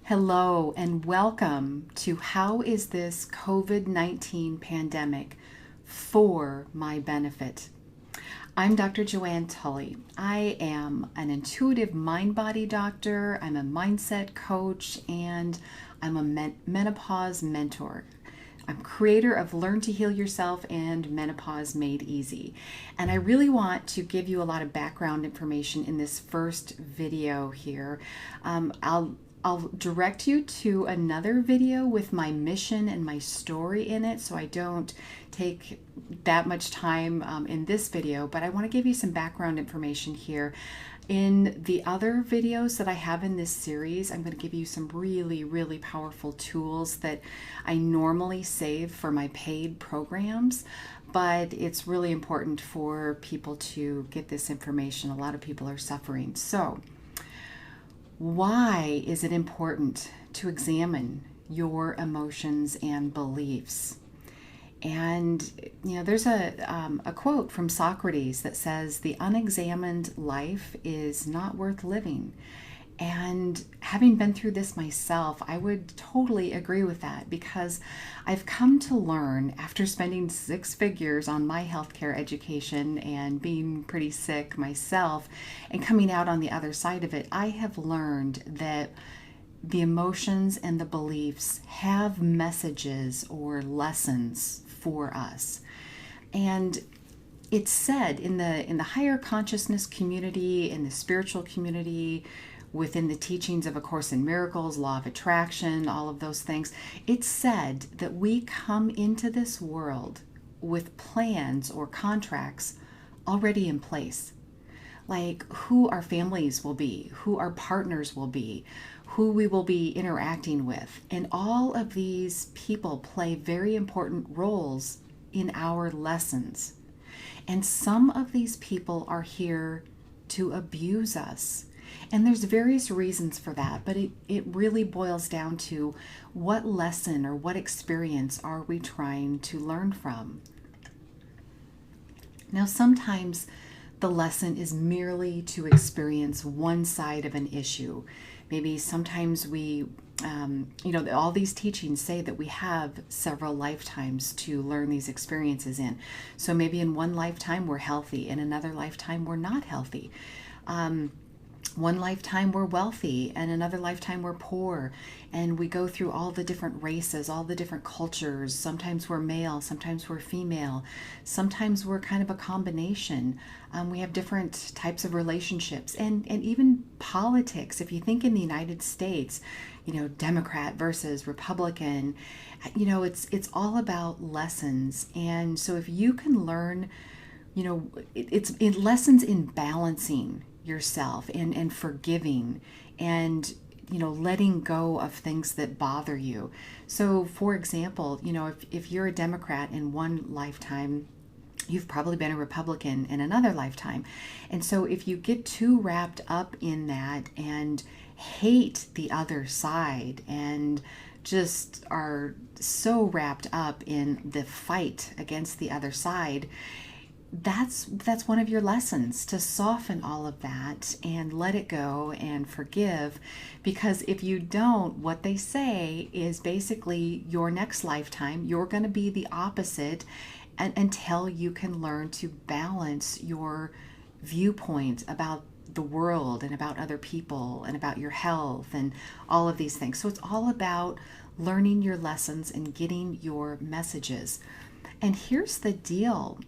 Hello and welcome to How is this COVID-19 pandemic for my benefit? I'm Dr. Joanne Tully. I am an intuitive mind-body doctor, I'm a mindset coach, and I'm a menopause mentor. I'm creator of Learn to Heal Yourself and Menopause Made Easy. And I really want to give you a lot of background information in this first video here. I'll direct you to another video with my mission and my story in it, so I don't take that much time in this video, but I want to give you some background information here. In the other videos that I have in this series, I'm going to give you some really powerful tools that I normally save for my paid programs, but it's really important for people to get this information. A lot of people are suffering. So, why is it important to examine your emotions and beliefs? And, there's a quote from Socrates that says, the unexamined life is not worth living. And having been through this myself, I would totally agree with that, because I've come to learn, after spending 6 figures on my healthcare education and being pretty sick myself and coming out on the other side of it, I have learned that the emotions and the beliefs have messages or lessons for us. And it's said in the higher consciousness community, in the spiritual community, within the teachings of A Course in Miracles, Law of Attraction, all of those things, it's said that we come into this world with plans or contracts already in place. Like who our families will be, who our partners will be, who we will be interacting with. And all of these people play very important roles in our lessons. And some of these people are here to abuse us. And there's various reasons for that, but it really boils down to what lesson or what experience are we trying to learn from? Now, sometimes the lesson is merely to experience one side of an issue. Maybe sometimes we, all these teachings say that we have several lifetimes to learn these experiences in. So maybe in one lifetime we're healthy, in another lifetime we're not healthy. One lifetime we're wealthy, and another lifetime we're poor, and we go through all the different races, all the different cultures. Sometimes we're male, sometimes we're female, sometimes we're kind of a combination. We have different types of relationships, and even politics. If you think in the United States, Democrat versus Republican, it's all about lessons. And so if you can learn, it's lessons in balancing yourself and forgiving and letting go of things that bother you. So for example, if you're a Democrat in one lifetime, you've probably been a Republican in another lifetime. And so if you get too wrapped up in that and hate the other side and just are so wrapped up in the fight against the other side, that's one of your lessons, to soften all of that and let it go and forgive. Because if you don't, what they say is basically your next lifetime, you're going to be the opposite, until you can learn to balance your viewpoint about the world and about other people and about your health and all of these things. So it's all about learning your lessons and getting your messages. And here's the deal.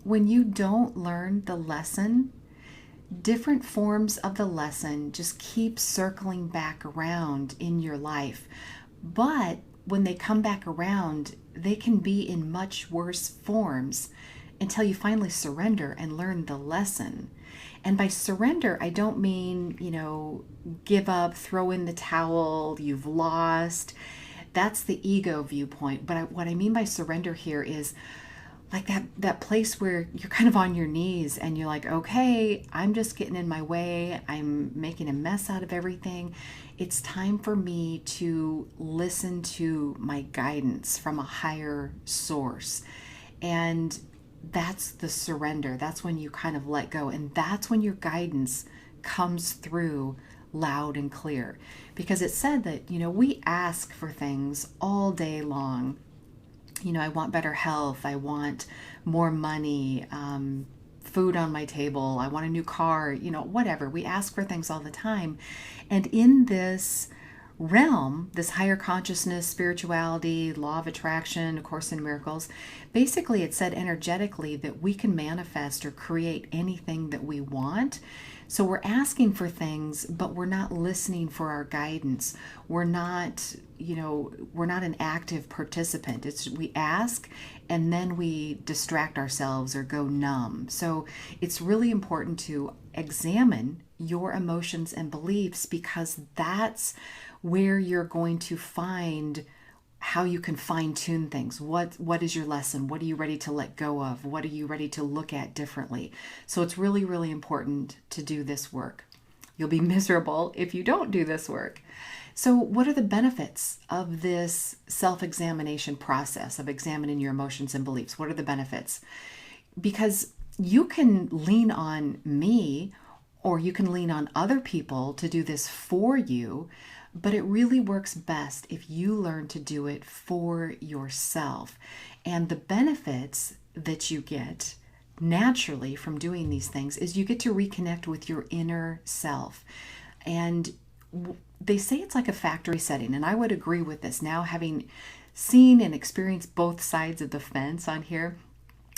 When you don't learn the lesson, different forms of the lesson just keep circling back around in your life. But when they come back around, they can be in much worse forms until you finally surrender and learn the lesson. And by surrender, I don't mean, give up, throw in the towel, you've lost. That's the ego viewpoint. But what I mean by surrender here is like that place where you're kind of on your knees and you're like, okay, I'm just getting in my way. I'm making a mess out of everything. It's time for me to listen to my guidance from a higher source. And that's the surrender. That's when you kind of let go. And that's when your guidance comes through loud and clear, because it said that, we ask for things all day long. I want better health. I want more money, food on my table. I want a new car, whatever. We ask for things all the time. And in this realm, this higher consciousness, spirituality, law of attraction, A Course in Miracles, basically it said energetically that we can manifest or create anything that we want. So we're asking for things, but we're not listening for our guidance. We're not, we're not an active participant. We ask and then we distract ourselves or go numb. So it's really important to examine your emotions and beliefs, because that's where you're going to find how you can fine-tune things. What is your lesson? What are you ready to let go of? What are you ready to look at differently? So it's really, really important to do this work. You'll be miserable if you don't do this work. So what are the benefits of this self-examination process of examining your emotions and beliefs? What are the benefits? Because you can lean on me, or you can lean on other people to do this for you, but it really works best if you learn to do it for yourself. And the benefits that you get naturally from doing these things is you get to reconnect with your inner self. And they say it's like a factory setting, and I would agree with this. Now, having seen and experienced both sides of the fence on here,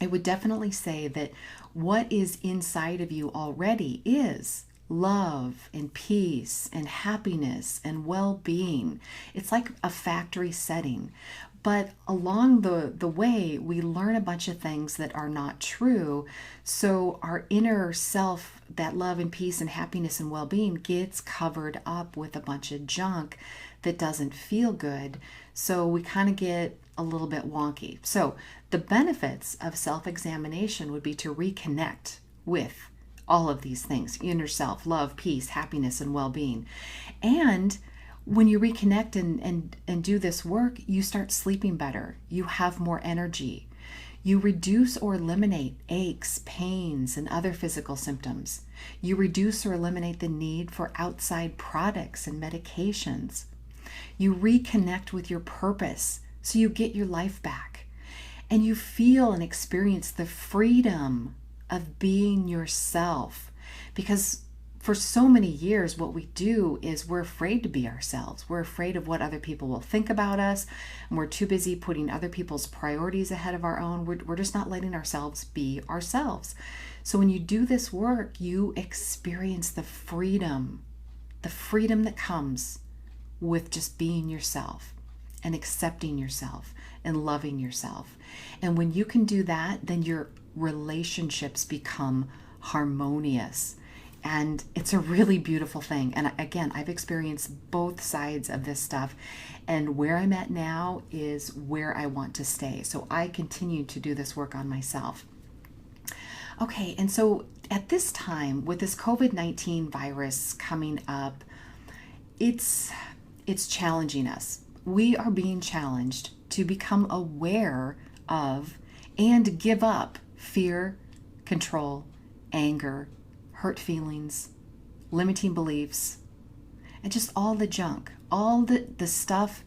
I would definitely say that what is inside of you already is love and peace and happiness and well-being. It's like a factory setting. But along the way, we learn a bunch of things that are not true. So our inner self, that love and peace and happiness and well-being, gets covered up with a bunch of junk that doesn't feel good. So we kind of get a little bit wonky. So the benefits of self-examination would be to reconnect with all of these things: inner self, love, peace, happiness, and well-being. And when you reconnect and do this work, you start sleeping better. You have more energy. You reduce or eliminate aches, pains, and other physical symptoms. You reduce or eliminate the need for outside products and medications. You reconnect with your purpose, so you get your life back. And you feel and experience the freedom of being yourself. Because for so many years, what we do is we're afraid to be ourselves. We're afraid of what other people will think about us, and we're too busy putting other people's priorities ahead of our own. We're just not letting ourselves be ourselves. So when you do this work, you experience the freedom that comes with just being yourself and accepting yourself and loving yourself. And when you can do that, then your relationships become harmonious. And it's a really beautiful thing. And again, I've experienced both sides of this stuff. And where I'm at now is where I want to stay. So I continue to do this work on myself. Okay, and so at this time, with this COVID-19 virus coming up, it's challenging us. We are being challenged to become aware of and give up fear, control, anger, hurt feelings, limiting beliefs, and just all the junk, all the stuff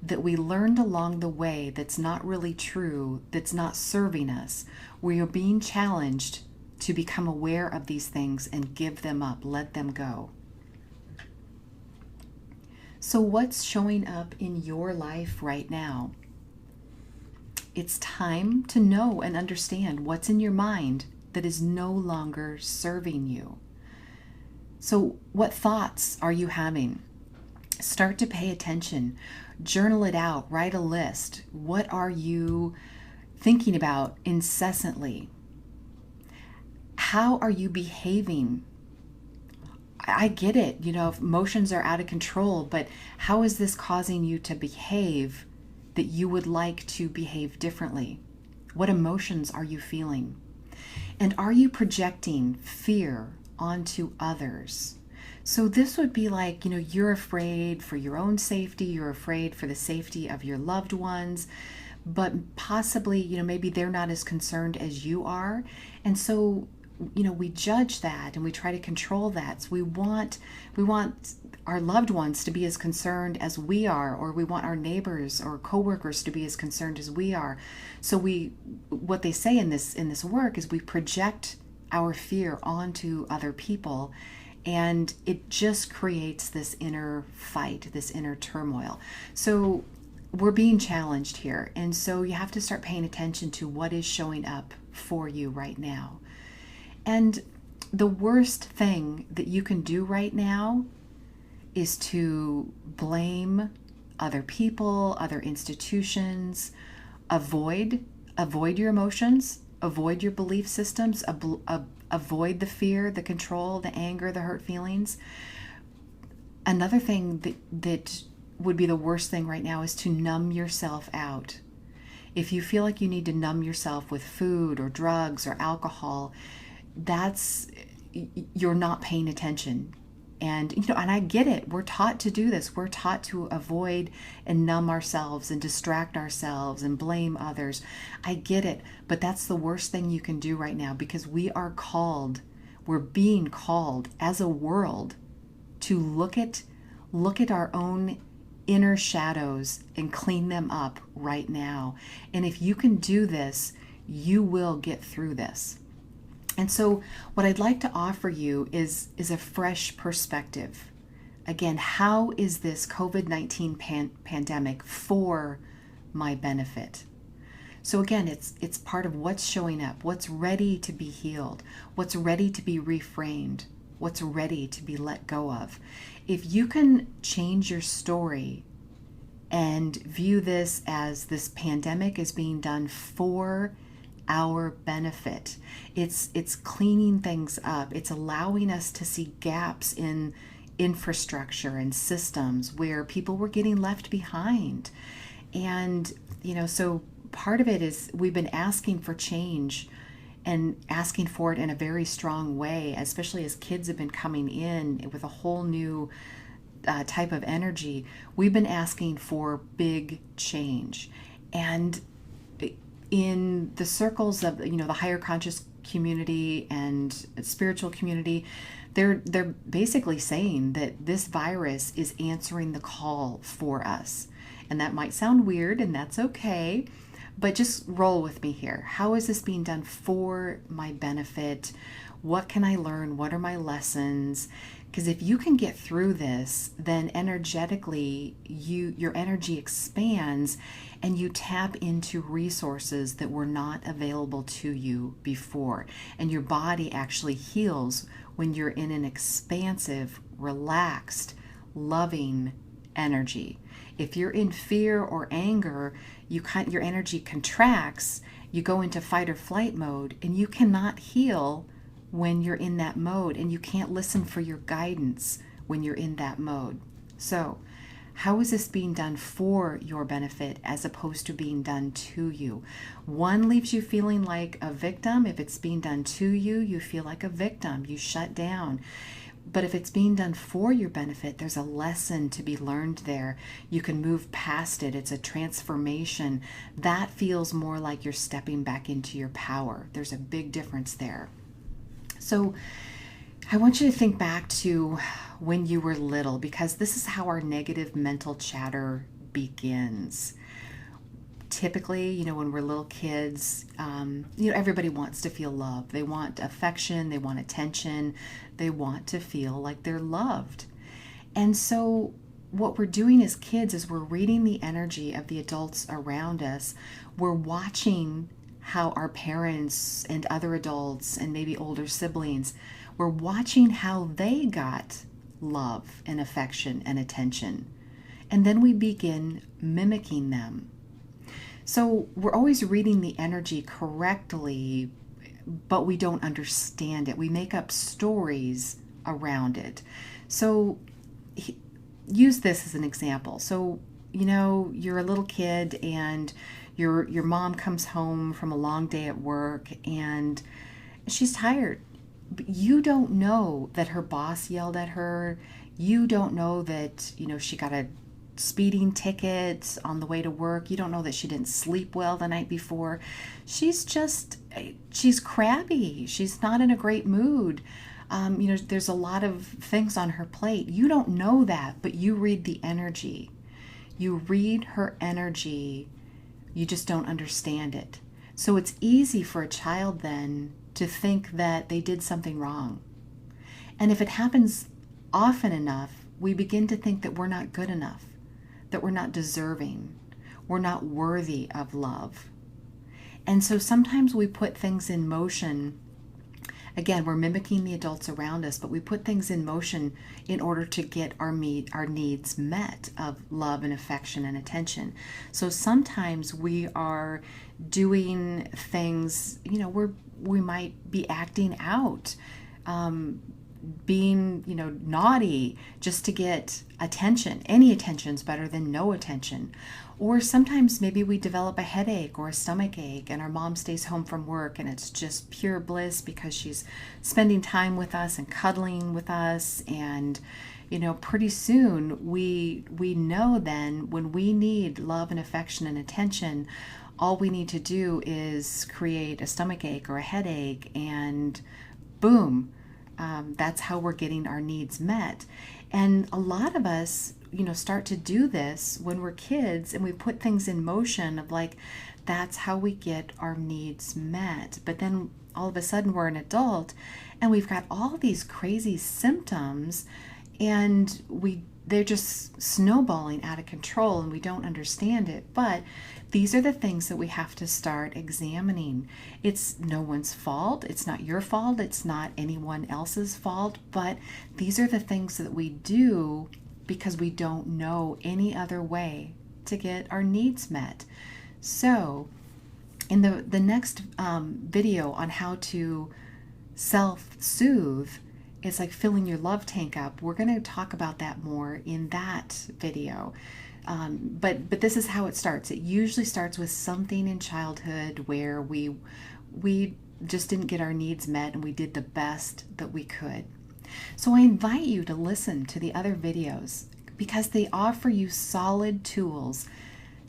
that we learned along the way that's not really true, that's not serving us. We are being challenged to become aware of these things and give them up, let them go. So what's showing up in your life right now? It's time to know and understand what's in your mind that is no longer serving you. So what thoughts are you having? Start to pay attention. Journal it out. Write a list. What are you thinking about incessantly? How are you behaving? I get it, if emotions are out of control, but how is this causing you to behave that you would like to behave differently? What emotions are you feeling? And are you projecting fear onto others? So this would be like, you're afraid for your own safety, you're afraid for the safety of your loved ones, but possibly, maybe they're not as concerned as you are. And so we judge that and we try to control that. So we want our loved ones to be as concerned as we are, or we want our neighbors or coworkers to be as concerned as we are. So what they say in this work is we project our fear onto other people, and it just creates this inner fight, this inner turmoil. So we're being challenged here, and so you have to start paying attention to what is showing up for you right now. And the worst thing that you can do right now is to blame other people, other institutions, avoid your emotions, avoid your belief systems, avoid the fear, the control, the anger, the hurt feelings. Another thing that would be the worst thing right now is to numb yourself out. If you feel like you need to numb yourself with food or drugs or alcohol, you're not paying attention. And I get it. We're taught to do this. We're taught to avoid and numb ourselves and distract ourselves and blame others. I get it. But that's the worst thing you can do right now, because we're being called as a world to look at our own inner shadows and clean them up right now. And if you can do this, you will get through this. And so what I'd like to offer you is a fresh perspective. Again, how is this COVID-19 pandemic for my benefit? So again, it's part of what's showing up, what's ready to be healed, what's ready to be reframed, what's ready to be let go of. If you can change your story and view this as this pandemic is being done for our benefit, it's cleaning things up. It's allowing us to see gaps in infrastructure and systems where people were getting left behind. And so part of it is we've been asking for change and asking for it in a very strong way, especially as kids have been coming in with a whole new type of energy. We've been asking for big change. And in the circles of the higher conscious community and spiritual community, they're basically saying that this virus is answering the call for us. And that might sound weird, and that's okay, but just roll with me here. How is this being done for my benefit? What can I learn? What are my lessons? Because if you can get through this, then energetically your energy expands and you tap into resources that were not available to you before. And your body actually heals when you're in an expansive, relaxed, loving energy. If you're in fear or anger, your energy contracts, you go into fight or flight mode, and you cannot heal when you're in that mode, and you can't listen for your guidance when you're in that mode. So, how is this being done for your benefit as opposed to being done to you? One leaves you feeling like a victim. If it's being done to you, you feel like a victim. You shut down. But if it's being done for your benefit, there's a lesson to be learned there. You can move past it. It's a transformation. That feels more like you're stepping back into your power. There's a big difference there. So I want you to think back to when you were little, because this is how our negative mental chatter begins. Typically, when we're little kids, everybody wants to feel love. They want affection, they want attention, they want to feel like they're loved. And so what we're doing as kids is we're reading the energy of the adults around us. We're watching how our parents and other adults and maybe older siblings, we're watching how they got love and affection and attention. And then we begin mimicking them. So we're always reading the energy correctly, but we don't understand it. We make up stories around it. So use this as an example. So, you're a little kid and your mom comes home from a long day at work and she's tired. But you don't know that her boss yelled at her. You don't know that, she got a speeding ticket on the way to work. You don't know that she didn't sleep well the night before. She's crabby. She's not in a great mood. There's a lot of things on her plate. You don't know that, but you read the energy. You read her energy. You just don't understand it. So it's easy for a child then to think that they did something wrong. And if it happens often enough, we begin to think that we're not good enough, that we're not deserving, we're not worthy of love. And so sometimes we put things in motion. Again, we're mimicking the adults around us, but we put things in motion in order to get our needs met of love and affection and attention. So sometimes we are doing things, we might be acting out, being, naughty just to get attention. Any attention's better than no attention. Or sometimes maybe we develop a headache or a stomach ache and our mom stays home from work and it's just pure bliss because she's spending time with us and cuddling with us. And, pretty soon we know then when we need love and affection and attention, all we need to do is create a stomach ache or a headache and boom, that's how we're getting our needs met. And a lot of us, start to do this when we're kids and we put things in motion of like, that's how we get our needs met. But then all of a sudden we're an adult and we've got all these crazy symptoms and they're just snowballing out of control and we don't understand it. But these are the things that we have to start examining. It's no one's fault. It's not your fault. It's not anyone else's fault. But these are the things that we do because we don't know any other way to get our needs met. So in the next video on how to self-soothe, it's like filling your love tank up. We're going to talk about that more in that video. But this is how it starts. It usually starts with something in childhood where we just didn't get our needs met and we did the best that we could. So I invite you to listen to the other videos because they offer you solid tools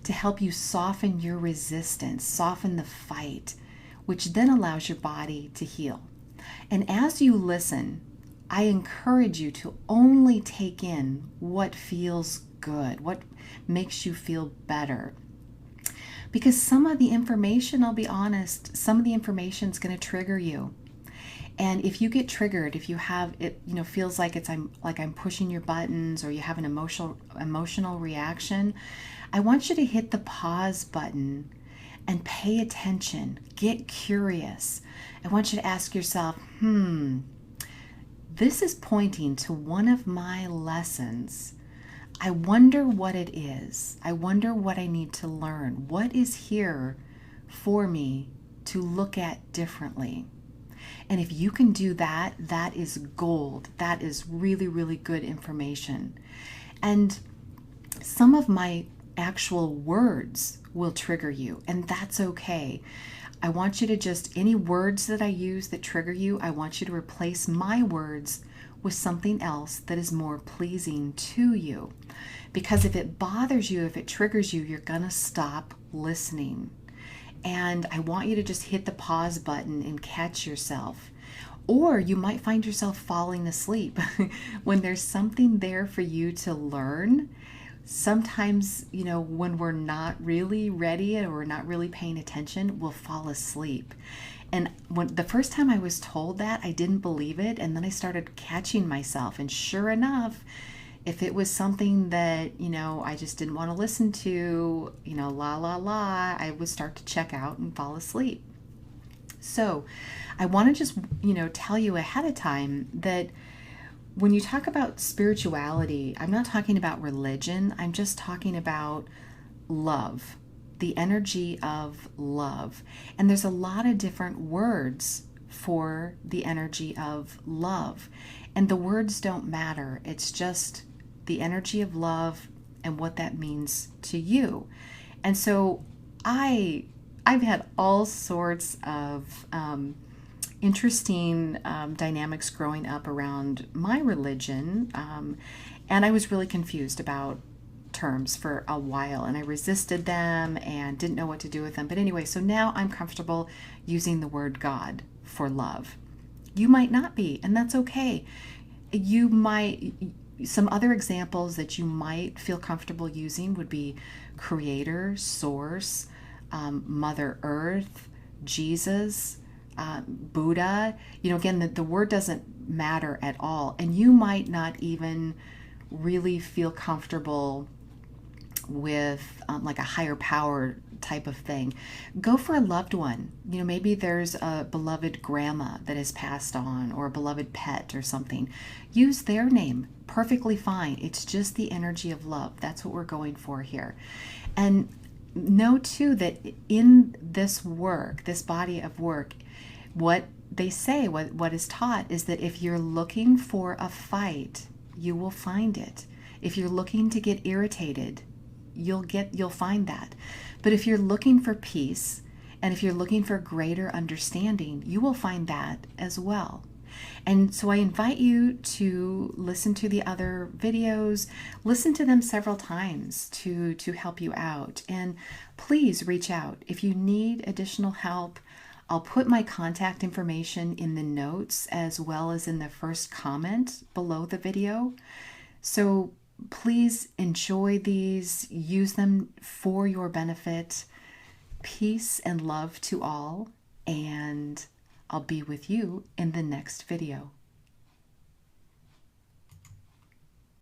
to help you soften your resistance, soften the fight, which then allows your body to heal. And as you listen, I encourage you to only take in what feels good, what makes you feel better. Because some of the information, I'll be honest, some of the information is going to trigger you. And if you get triggered, if you have it, feels like I'm pushing your buttons or you have an emotional reaction, I want you to hit the pause button and pay attention. Get curious. I want you to ask yourself, this is pointing to one of my lessons. I wonder what it is. I wonder what I need to learn. What is here for me to look at differently? And if you can do that, that is gold. That is really, really good information. And some of my actual words will trigger you, and that's okay. I want you to just, any words that I use that trigger you, I want you to replace my words with something else that is more pleasing to you. Because if it bothers you, if it triggers you, you're gonna stop listening. And I want you to just hit the pause button and catch yourself. Or you might find yourself falling asleep. When there's something there for you to learn, sometimes, when we're not really ready or we're not really paying attention, we'll fall asleep. And when the first time I was told that, I didn't believe it. And then I started catching myself. And sure enough, if it was something that, I just didn't want to listen to, I would start to check out and fall asleep. So I want to just, tell you ahead of time that when you talk about spirituality, I'm not talking about religion. I'm just talking about love, the energy of love. And there's a lot of different words for the energy of love. And the words don't matter. It's just the energy of love and what that means to you. And so I've had all sorts of interesting dynamics growing up around my religion, and I was really confused about terms for a while, and I resisted them and didn't know what to do with them. But anyway, so now I'm comfortable using the word God for love. You might not be, and that's okay. You might, some other examples that you might feel comfortable using would be Creator, Source, Mother Earth, Jesus, Buddha. Again, the word doesn't matter at all. And you might not even really feel comfortable with like a higher power type of thing. Go for a loved one. Maybe there's a beloved grandma that has passed on, or a beloved pet or something. Use their name. Perfectly fine. It's just the energy of love. That's what we're going for here. And know too that in this work, this body of work, what they say, what is taught is that if you're looking for a fight, you will find it. If you're looking to get irritated, you'll find that. But if you're looking for peace, and if you're looking for greater understanding, you will find that as well. And so I invite you to listen to the other videos, listen to them several times to help you out. And please reach out. If you need additional help, I'll put my contact information in the notes as well as in the first comment below the video. So please enjoy these, use them for your benefit. Peace and love to all, and I'll be with you in the next video.